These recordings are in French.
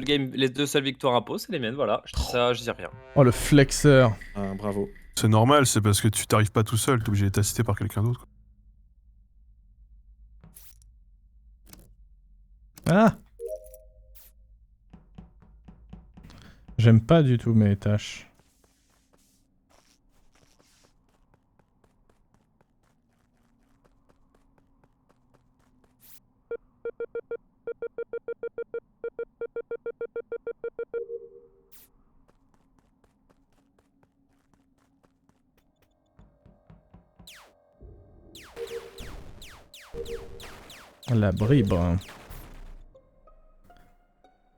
Les 2 seules victoires imposées, c'est les miennes, voilà. Je dis ça, je dis rien. Oh, le flexeur. Ah, bravo. C'est normal, c'est parce que tu t'arrives pas tout seul, t'es obligé d'être assisté par quelqu'un d'autre. Ah. J'aime pas du tout mes tâches. La bribe.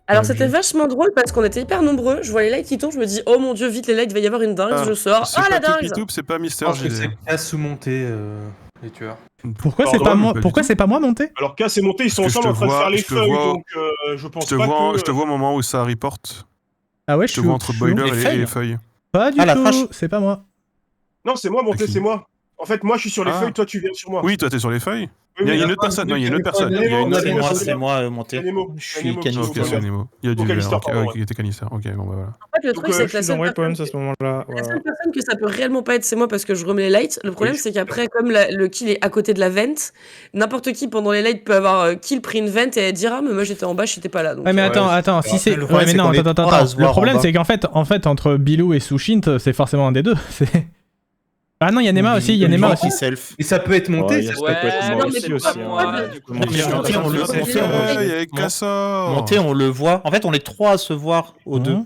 Alors c'était vachement drôle parce qu'on était hyper nombreux, je vois les lights qui tournent, je me dis oh mon dieu vite les lights, il va y avoir une dingue, je sors, C'est ah pas la dingue. Toupitoup, c'est pas Mister Je pense que GD. c'est pas sous-monté, les tueurs. Pourquoi c'est Pardon, pas mais moi pas du Pourquoi tout. c'est pas moi monté? Alors K c'est monté, ils sont Parce que ensemble en train de faire les je te feuilles, vois- donc je pense Je te pas vois, que... je te vois au moment où ça reporte. Ah ouais, Je te vois entre je suis boiler où et les feuilles. Pas du Ah, la tout, trash. c'est pas moi. Non, c'est moi monté, Ok. c'est moi. En fait, moi je suis sur les Ah. feuilles, toi tu viens sur moi. Oui, toi t'es sur les feuilles. Oui, Il y a oui, une autre personne. Non, il y a une autre personne. Il y a une C'est autre moi, personne. C'est moi monté. Nemo. Je suis Nemo qui Ok, joue au canister. c'est boiler. Nemo. Il y a du Canister, vert. Ok, pardon, ok, il était canister. Ok, bon bah voilà. En fait le Donc, truc c'est je que la suis seule dans personne... Weapons à ce moment-là. La seule personne que ça peut réellement pas être, c'est moi parce que je remets les lights. Le problème, c'est qu'après, comme le kill est à côté de la vente, n'importe qui pendant les lights peut avoir kill pris une vente et dire ah mais moi j'étais en bas, j'étais pas là. Donc, Ouais mais attends, si c'est... le Ouais problème, mais c'est non, qu'on est attends. trois à se Le voir en problème bas. c'est qu'en fait, entre Bilou et Sushint, c'est forcément un des deux. Ah non, il y a Nema aussi, il y a Nema aussi. Self. Et ça peut être monté, Ouais, ça ça peut peut être être Ouais, moi mais aussi, c'est aussi, pas hein. moi, du coup. Mais monté, on le Ouais, il y a Cassor. Monté, on le voit. En fait, on est trois à se voir aux deux. Ouais,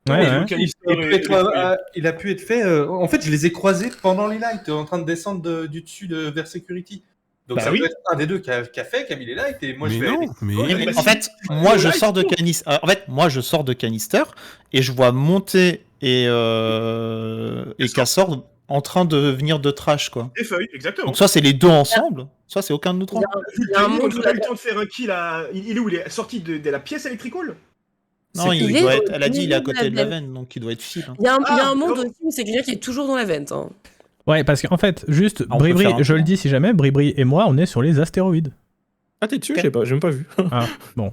Ouais, ouais. le canister Il, peut et- être, il a pu être fait. En fait, je les ai croisés pendant les lights, en train de descendre du dessus vers Security. Donc Bah ça oui. peut être un des deux qui a mis les lights et moi Mais je fais. non, mais... Ouais, Mais bah, en si. fait, moi je Light, sors de non. canister. En fait, moi je sors de canister et je vois monter et Cassor en train de venir de trash quoi. Des feuilles, exactement. Donc soit c'est les deux ensemble, soit c'est aucun de nous trois. il y a un Johnny, on monde n'a où pas la... eu le temps de faire un kill à... Il est où? Il est sorti de la pièce électricale? Non, il il est doit au être. Elle a dit il est à milieu de côté la de la veine. veine, donc il doit être fil. Il y a un Ah, monde non. aussi où c'est quelqu'un qui est toujours dans la vente. Hein. Ouais, parce qu'en fait, juste, Ah, on peut Bribri, faire un je le tour. dis si jamais, Bribri et moi, on est sur les astéroïdes. Ah, t'es dessus? J'ai même pas vu. Ah, bon.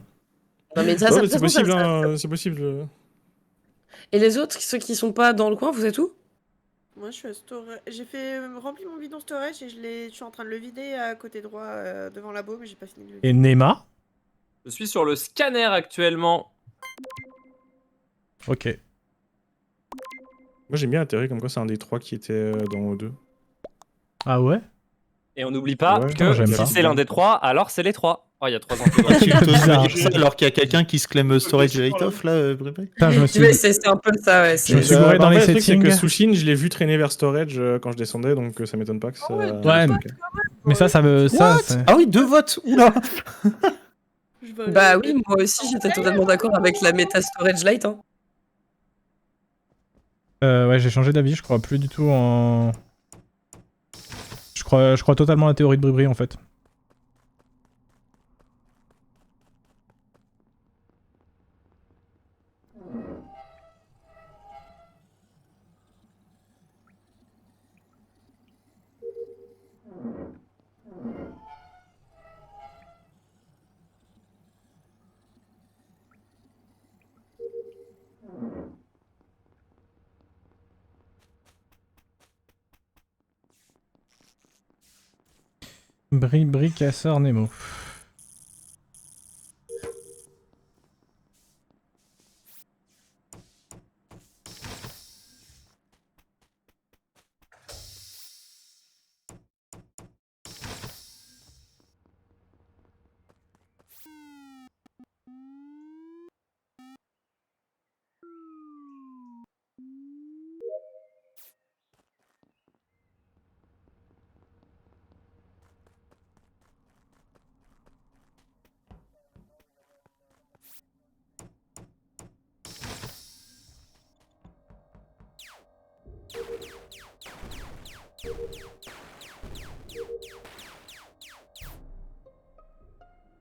Non mais ça, Ouais, ça, mais c'est de toute façon, possible, ça- hein, c'est possible. Et les autres, ceux qui sont pas dans le coin, vous êtes où? Moi, je suis à storage. J'ai fait rempli mon bidon storage et je suis en train de le vider à côté droit devant la baume, mais j'ai pas fini de le vider. Et Nema? Je suis sur le scanner actuellement. Ok. Moi, j'ai bien intérêt comme quoi c'est un des trois qui était dans O2. Ah ouais? Et on n'oublie pas Ouais. que Non, j'aime si pas. c'est l'un des trois, alors c'est les trois. Oh, il y a 3 enthousiastes. Tu t'oses bizarre. dire ça alors qu'il y a quelqu'un qui se clame storage light off là, Bribri. Putain, je me suis... Ouais, c'est un peu ça, ouais. Je me c'est- suis gouré dans les le truc, c'est settings. que Sushin, je l'ai vu traîner vers storage quand je descendais, donc ça m'étonne pas que ça... Ouais, Ok. mais ça veut... Ça, What c'est- Ah oui, 2 votes. Oula. Je vais Bah aller- oui, moi aussi, j'étais totalement d'accord avec la méta storage light. Hein. Ouais, j'ai changé d'avis, je crois plus du tout en... Je crois totalement à la théorie de Bribri, en fait. Bribri, Cassor, Nemo.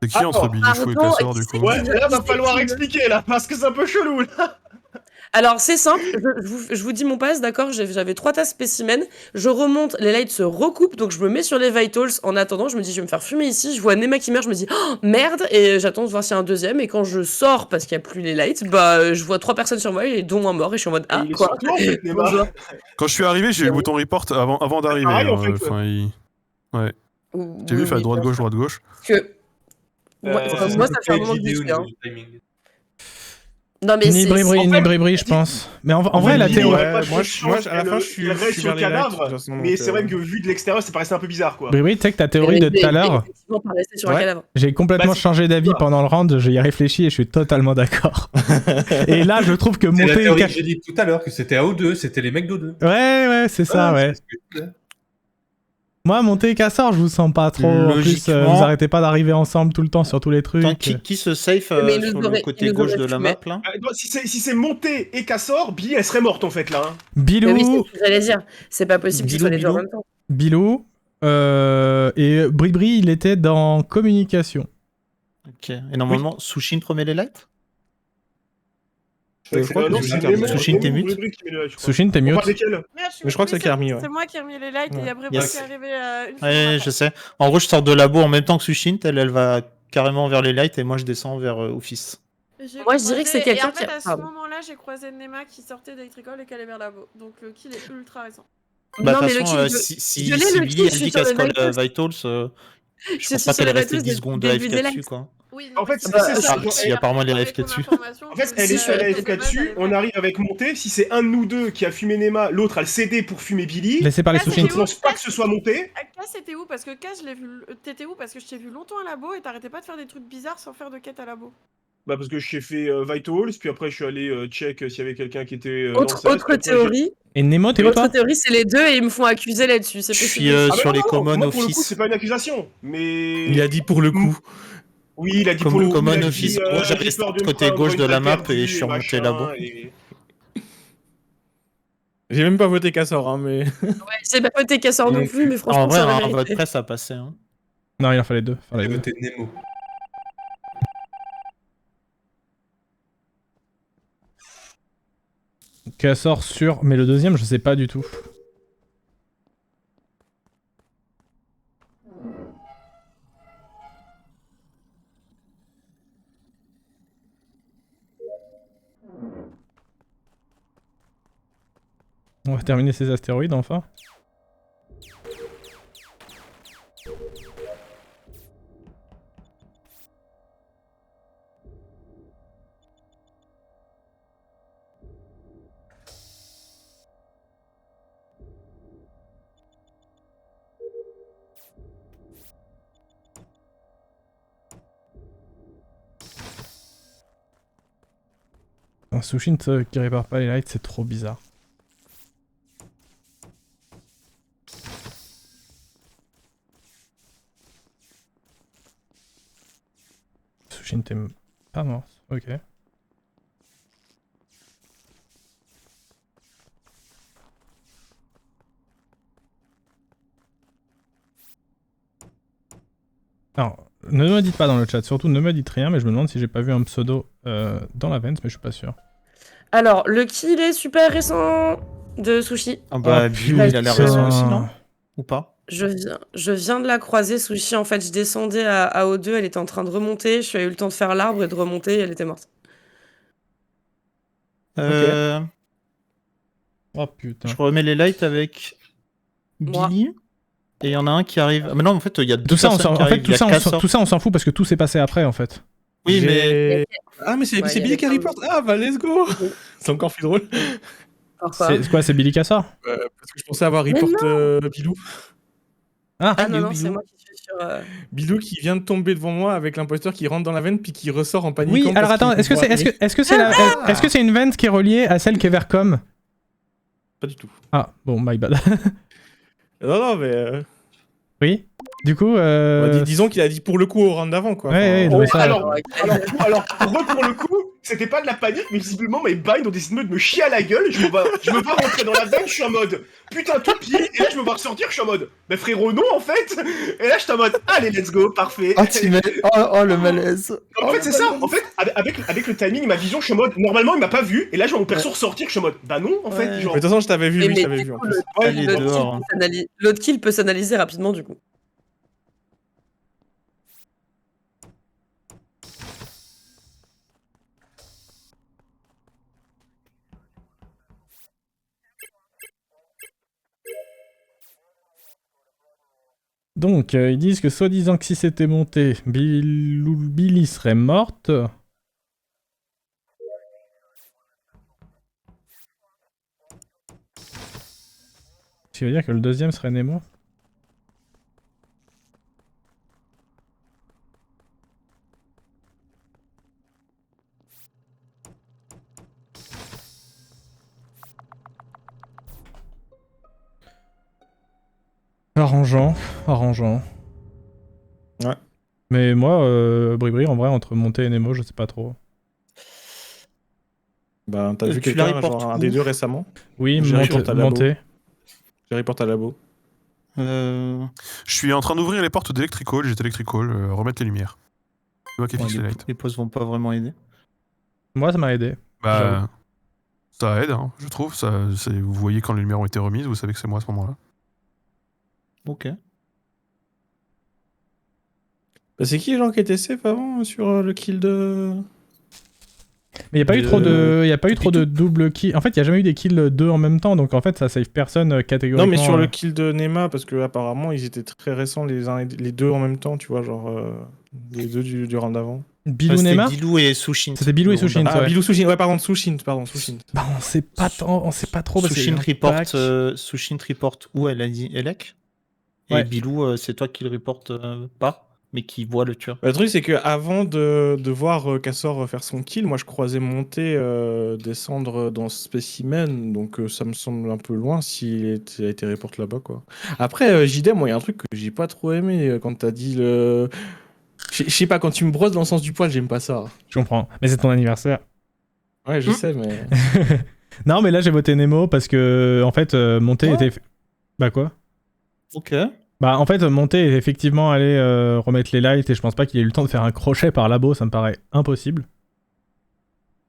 C'est qui entre Bilichou et pardon, Cassor, du coup? Ouais, là, va falloir expliquer, là, parce que c'est un peu chelou, là. Alors, c'est simple, je vous dis mon pass, d'accord? J'avais 3 tasses spécimens, je remonte, les lights se recoupent, donc je me mets sur les vitals. En attendant, je me dis, je vais me faire fumer ici. Je vois Nema qui meurt, je me dis, oh merde, et j'attends de voir s'il y a un deuxième. Et quand je sors, parce qu'il n'y a plus les lights, bah, je vois 3 personnes sur moi, et dont un mort, et je suis en mode, ah, il est quoi? sur toi, en fait, Nema. Bonjour. Quand je suis arrivé, j'ai eu le bouton report avant d'arriver. pareil, en fait, Enfin, Ouais. Oui, J'ai vu, il fallait oui, droite-gauche, bien sûr. droite-gauche. Que... moi, ça fait un moment que je suis, hein. Non, mais Ni c'est... bribri, en ni fait, bribri, je pense. Mais en vrai, fait, la il théorie. aurait pas moi, de chance à la fin, je suis reste sur vers le les lights, de cadavre, toute façon, mais donc, c'est vrai que vu de l'extérieur, ça paraissait un peu bizarre, quoi. Bribri, tu sais que ta théorie de tout à l'heure, Effectivement, pas rester sur un Ouais. cadavre. j'ai complètement Bah, c'est- changé d'avis pendant le round, j'y ai réfléchi et je suis totalement d'accord. Et là, je trouve que C'est la monter et théorie que cacher. j'ai dit tout à l'heure, que c'était AO2, c'était les mecs d'O2. Ouais, c'est ça, ouais. c'est ce que je disais. Moi, monter et casseur, je vous sens pas trop. En plus, Logiquement- vous arrêtez pas d'arriver ensemble tout le temps sur tous les trucs. Attends, qui se safe Mais il nous sur aurait- le côté il nous gauche aurait de la fumé. map là? Non, si c'est monté et Cassor, Billy, elle serait morte, en fait, là. Hein. Bilou, Mais oui, c'est ce que j'allais dire. C'est pas possible qu'ils Bilou, soient les deux en Bilou. même temps. Bilou, et Bribri, il était dans communication. Ok. Et normalement, Sushin prenait les lights? Je crois que non, c'est c'est Nemo, Sushin, Nemo t'es mute Bribri qui met le light, je crois. Sushin, t'es On mute. parle desquels Merde, Mais je crois que c'est Kermi, ouais. C'est moi qui ai remis les lights et il y a Brébra Yes. qui est arrivé une fois Ouais, après. je sais. En gros, je sors de labo en même temps que Sushin, elle va carrément vers les lights et moi je descends vers Office. J'ai Moi, je dirais que c'est croisé- quelqu'un et en fait, qui a- à ce pardon. moment-là, j'ai croisé Nema qui sortait d'Electrical et qui allait vers labo. Donc le kill est ultra récent. Bah, Non, de mais toute le façon, kill, si je l'ai, si le Billy kill, elle je dit suis qu'elle sur se le colle Vitals. Vitals, je suis pense sur pas qu'elle le est restée Vitals 10 secondes de depuis le AFK début des dessus, lights. quoi. Oui, En fait, parce que c'est c'est ça. Ah, si, apparemment, elle est avec AFK ton dessus. information, En fait, je elle sais est sur que le AFK Nema, dessus, elle est on vraie. arrive avec monté. Si c'est un de nous deux qui a fumé Nema, l'autre a le CD pour fumer Billy. Laissez parler Ah, Sushin. Je ne pense pas que ce soit monté. Cass, c'était où? Parce que Cass, je l'ai vu. T'étais où? Parce que je t'ai vu longtemps à labo et t'arrêtais pas de faire des trucs bizarres sans faire de quête à labo. Bah, parce que j'ai fait Vitals, puis après, je suis allé check s'il y avait quelqu'un qui était dans le sas, Autre puis après, théorie, Et Nemo, t'es où toi? autre théorie, c'est les deux et ils me font accuser là-dessus. C'est Je possible. suis Ah, bah sur non, les non, common moi, pour le coup, office. c'est pas une accusation, mais... Il a dit pour le coup. Oui, il a dit pour le coup, Common il a dit, office. Moi, j'avais j'ai peur de me côté prendre gauche une de la balle map perdue et je suis remonté machin, là-bas. et- J'ai même pas voté Cassor, hein, mais. Ouais, j'ai pas voté Cassor non plus, mais franchement, En vrai, ça aurait un mérité. vote presse a passé. Hein. Non, il en fallait deux. Fallait J'ai deux. voté Nemo. Cassor sûr, mais le deuxième, je sais pas du tout. On va terminer ces astéroïdes enfin. Un Sushin qui répare pas les lights, c'est trop bizarre. Sushin, t'es pas mort. Ok. Alors, ne me dites pas dans le chat, surtout ne me dites rien, mais je me demande si j'ai pas vu un pseudo dans la vente, mais je suis pas sûr. Alors, le kill est super récent de Sushi. Ah bah, Oh, Bilou, il a l'air putain. récent aussi, non? Ou pas? Je viens de la croiser, Sushi. En fait, je descendais à O2, elle était en train de remonter. Je suis eu le temps de faire l'arbre et de remonter, et elle était morte. Oh putain. Je remets les lights avec Moi. Billy. Et il y en a un qui arrive. Ah, mais non, en fait, il y a deux Tout ça, personnes qui en fait, arrivent. Il y a Cassor. tout ça, on s'en fout parce que tout s'est passé après en fait. Oui, mais. Ah, mais c'est Ouais, c'est y a Billy des qui femmes. reporte. Ah, bah, let's go. C'est encore plus drôle. Pourquoi C'est quoi, c'est Billy Cassor? Parce que je pensais avoir Mais report Bilou. Ah, Ah non, Bilou, non, c'est Bilou. moi qui suis sur... Bilou qui vient de tomber devant moi avec l'imposteur qui rentre dans la veine puis qui ressort en paniquant. oui, parce alors attends, qu'il est-ce que voit c'est Eric. est-ce que c'est une vente qui est reliée à celle qui est vers com? Pas du tout. Ah, bon, my bad. Non, non, mais. Oui. Du coup, Disons qu'il a dit pour le coup au round d'avant, quoi. Ouais, Enfin, ouais, Oh, mais ça- alors, pour le coup, c'était pas de la panique, mais visiblement mes binds ont décidé de me chier à la gueule. Je me vois rentrer dans la veine, je suis en mode putain tout pied, et là je me vois ressortir, je suis en mode mais frérot non en fait. Et là je suis en mode allez let's go, parfait. Oh le malaise. En fait c'est ça, en fait avec le timing et ma vision, je suis en mode normalement il m'a pas vu, et là je vois mon perso ressortir, je suis en mode bah non en fait. Mais Genre... de toute façon, je t'avais vu, Mais oui, je mais t'avais du vu en coup, plus. Allez, dehors. l'autre kill peut s'analyser rapidement du coup. Donc, ils disent que soi-disant que si c'était monté, Billy serait morte. Ce qui veut dire que le deuxième serait Nemo. Arrangeant. Ouais. Mais moi, Bribri, en vrai, entre Monté et Nemo, je sais pas trop. Bah, t'as vu Tu la quelqu'un, reportes genre un où des deux récemment? Oui, J'ai reporté à Labo. Monté. Je reporte à Labo. Je suis en train d'ouvrir les portes d'Electrical, j'étais Electrical, remettre les lumières. C'est moi qui fixe les lights. Les pauses vont pas vraiment aider. Moi, ça m'a aidé. Bah, ça aide, hein, je trouve. Vous voyez quand les lumières ont été remises, vous savez que c'est moi à ce moment-là. Ok. Bah, c'est qui les gens qui étaient safe avant sur le kill de... Mais il n'y a pas eu trop de double kills. En fait, il n'y a jamais eu des kills 2 en même temps, donc en fait, ça save personne catégoriquement. Non, mais sur le kill de Nema, parce que apparemment ils étaient très récents les deux en même temps, tu vois, genre les deux du round d'avant. Bilou Nema. C'était Bilou et Sushint. C'était Bilou et Sushint. Ah, ouais. Bilou Sushint, ouais, pardon, Sushint. Bah, on sait pas trop. Parce Sushint qu'il y a un pack. Sushint reporte où elle a dit Elec. Ouais. Et Bilou, c'est toi qui le reporte pas, mais qui voit le tueur. Le truc, c'est que avant de voir Cassor faire son kill, moi je croisais monter, descendre dans ce spécimen, donc ça me semble un peu loin s'il a été report là-bas, quoi. Après, JD, moi, il y a un truc que j'ai pas trop aimé quand t'as dit le. Je sais pas, quand tu me brosses dans le sens du poil, j'aime pas ça. Je comprends. Mais c'est ton anniversaire. Ouais, je sais, mais. Non, mais là, j'ai voté Nemo parce que, en fait, Monté était. Bah, quoi? Ok. Bah, en fait, Monté est effectivement allé remettre les lights et je pense pas qu'il ait eu le temps de faire un crochet par Labo, ça me paraît impossible.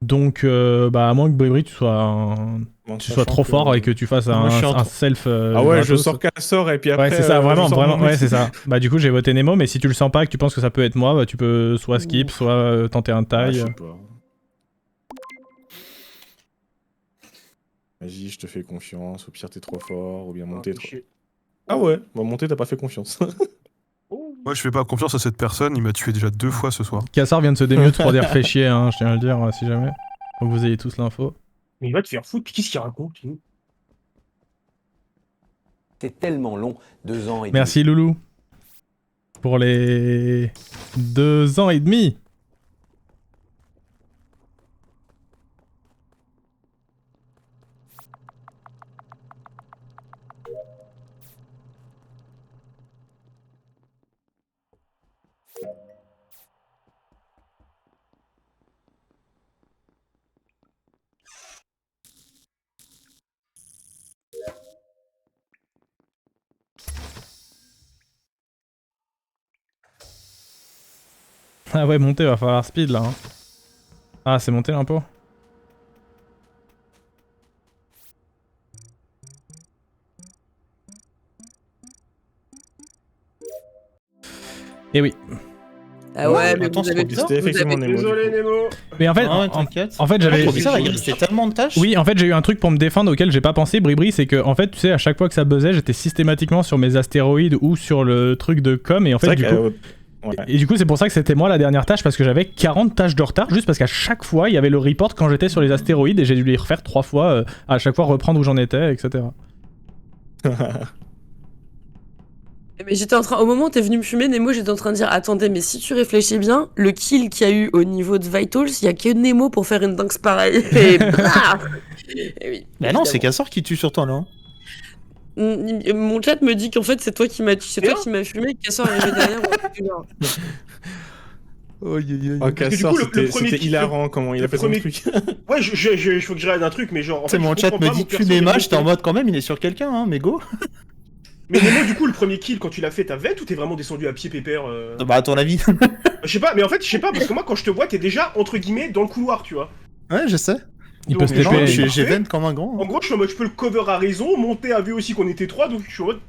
Donc, bah, à moins que Bribri, tu sois trop fort et que tu fasses un self. Ah ouais, gratos. je sors Cassor et puis après. Ouais, c'est ça, vraiment, je sors mon ouais, outil. c'est ça. Bah, du coup, j'ai voté Nemo, mais si tu le sens pas et que tu penses que ça peut être moi, bah, tu peux soit skip, soit tenter un Ah, taille. je sais pas. Vas-y, je te fais confiance. Au pire, t'es trop fort. Ou bien monter trop. Ah ouais, bah monter, t'as pas fait confiance. Moi, je fais pas confiance à cette personne, il m'a tué déjà 2 fois ce soir. Cassar vient de se démute pour dire fait chier, hein, je tiens à le dire, si jamais. Faut que vous ayez tous l'info. Mais il va te faire foutre, qu'est-ce qu'il raconte lui ? C'est tellement long, 2 ans et demi. Merci Loulou. Pour les 2 ans et demi. Ah ouais, monter, va falloir speed là. Hein. Ah, c'est monté l'impôt. Et oui. Ah ouais, mais attends, vous c'est avez trop bizarre. C'était effectivement avez- Nemo. Désolé Nemo. Mais en fait, Ah ouais, t'inquiète. en fait j'avais. Trop bizarre, il restait tellement de tâches. Oui, en fait, j'ai eu un truc pour me défendre auquel j'ai pas pensé, Bribri, c'est que, en fait, tu sais, à chaque fois que ça buzzait, j'étais systématiquement sur mes astéroïdes ou sur le truc de com, et en fait, du coup. Ouais. Et du coup, c'est pour ça que c'était moi la dernière tâche, parce que j'avais 40 tâches de retard, juste parce qu'à chaque fois, il y avait le report quand j'étais sur les astéroïdes, et j'ai dû les refaire 3 fois, à chaque fois reprendre où j'en étais, etc. Mais j'étais en train, au moment où t'es venu me fumer, Nemo, j'étais en train de dire, attendez, mais si tu réfléchis bien, le kill qu'il y a eu au niveau de Vitals, il y a que Nemo pour faire une dingue pareille. Et blah. Et oui. Mais non, c'est Cassor qui tue sur toi, là. Mon chat me dit qu'en fait c'est toi qui m'as fumé, Cassor est arrivé derrière. Ok, Parce que du Cassor, coup, le premier c'était kill- hilarant comment il a le fait son premier- truc. Ouais, il faut que je regarde un truc, mais genre. En C'est fait, mon je chat comprends me pas, dit mon tue perso, Nema, il est j'étais en monté. mode quand même, il est sur quelqu'un, hein, mais go. Mais Nemo, du coup, le premier kill, quand tu l'as fait, t'as vet ou t'es vraiment descendu à pied pépère Bah, à ton avis. Je sais pas, mais en fait, je sais pas, parce que moi, quand je te vois, t'es déjà, entre guillemets, dans le couloir, tu vois. Ouais, je sais. Il Donc, peut se genre, TP. je suis J'ai parfait. vent comme un grand. En gros, je suis en mode, je peux le cover à raison, monter a vu aussi qu'on était 3, donc je suis en mode,